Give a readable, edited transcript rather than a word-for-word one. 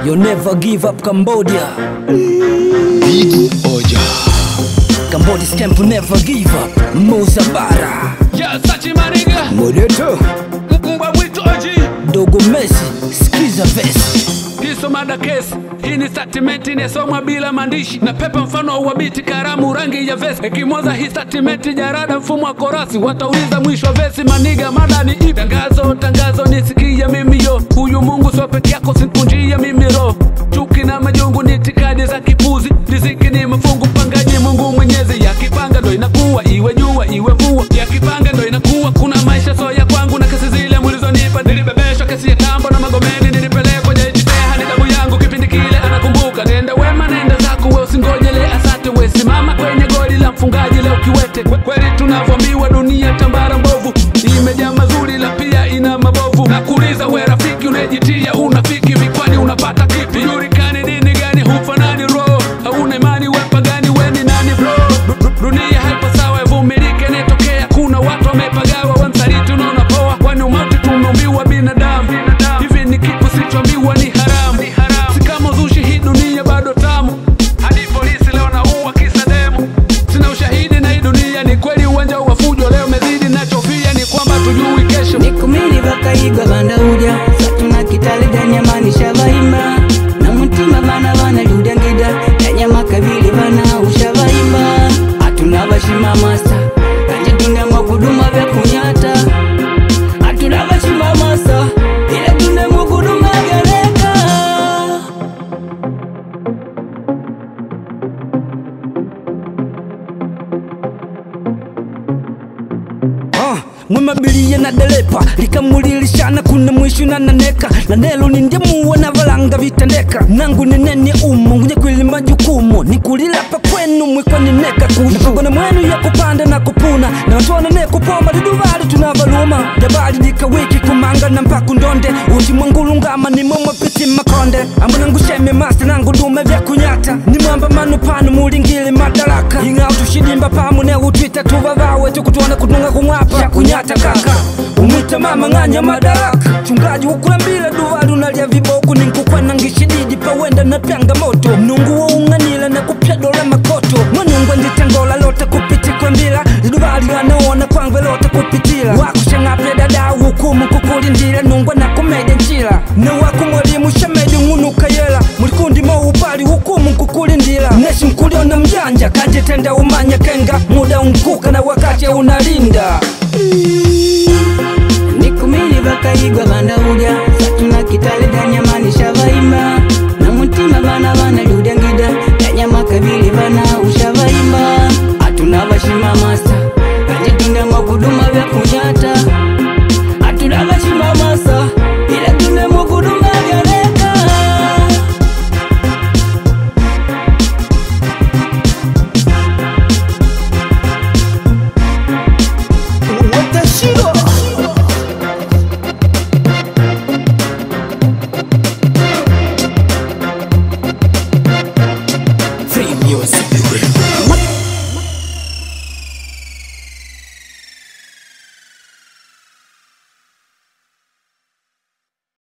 You never give up Cambodia. Big Oja. Cambodia's camp will never give up. Mozabara. Yeah, Sachi Maniga. Modeto. Mbwa mwitu Oji. Dogo Messi. Skiza vesi. Hiso mada kesi. Hii ni statement inasomwa bila maandishi. Na pepa mfano wa biti karamu rangi ya vesi. Ikimoza hii statement jarada mfumo wa korasi. Watauliza mwisho wa vesi maniga mada ni ipi. Tangazo nisikia mimi yo. Huyu Mungu sio peke yako simpunjia mimi roho. Chuki na majungu ni itikadi za kipuzi. Riziki ni mafungu pangaji Mungu mwenyezi. Yakipanga ndo inakuwa iwe jua iwe mvua. Yakipanga ndo inakuwa kuna maisha so ya kwangu. Na kesi zile mlizonipa nilibebeshwa kesi ya tambo na magomeni nilipelekwa jejiteha ni damu yangu kipindi kile anakumbuka. Nenda wema nenda zako we usingojele asante we simama kwenye goli la mfungaji leo kiwete. Kweli tunavyoambiwa dunia tambara mbovu. Imejaa mazuri la pia ina mabovu. Na kuuliza we rafiki unajitia unafiki vikwani unapata kipi? Julikani dini gani hufanani roho. Hauna imani we pagani we ni nani bro. Dunia haipo sawa evumilike netokea. Kuna watu wamepagawa wamsaliti unaona poa. Kwani umauti tumeumbiwa binadamu. Hivi ni kipu sichoambiwa ni haramu. Si kama uzushi hii dunia bado tamu. Hadi polisi leo na uwa kisa demu. Sina ushahidi na hii dunia ni kweli uwanja wa fujo leo mezidi nachofia ni kwamba tujui kesho. Nikumiri bakaigwa banda uja Satuna kitale danyamani shavaima Na mutima bana bana luda ngida Danyama kabili bana ushavaima Atuna bashima masa Kanje tunda mwakuduma vya kunyata Atuna bashima masa Ila tunda mwakuduma vya leka Mwemabilia na delepa likamulilishana kuna mwishu na naneka na nelo ni ndiamuwa na valanga vitandeka nangu ni nene umo ngunye kwili majukumu ni kulilapa kwenu mwikwa nineka kuna kugona mwenu ya kupanda na kupuna na watu wanane kupomba liduvali tunavaluma jabali dika wiki kumanga na mpaku ndonde uti mwangulu ngama ni mumwa piti makonde ambuna ngusheme master nangu dume vya kunyata ni mwamba manupanu mulingili madaraka inga utushidimba pamu ne utwita tuvavawe tukutuwana kutunga kumwapa kunyata kaka umwita mama nganya madaraka chungaji ukula mbila duvali unalia viboku ninkukwana ngishididi pawenda na pyanga moto mnungu wa unganila na kupya dola makoto mwanungwa nditangola lota kupiti kwa mbila duvali wanaona kwangwe lota kupitila wakushangape dada hukumu kukulindila nungwa na kumede nchila na waku mwalimu shamedi ngunuka yela mulikundi maupali hukumu kukulindila neshi mkuliona mjanja kajetenda umanya kenga muda unkuka na wakati unalinda Nikumiri bakaigwa banda uja Satuna kitale danyamani shavaima Na mutima bana bana luda ngida Danyama kabili bana ushavaima Atuna bashima masa Kanje tunda mwakuduma vya kunyata Atuna bashima masa Ila tunda mwakuduma vya leka Watashiro. Free music.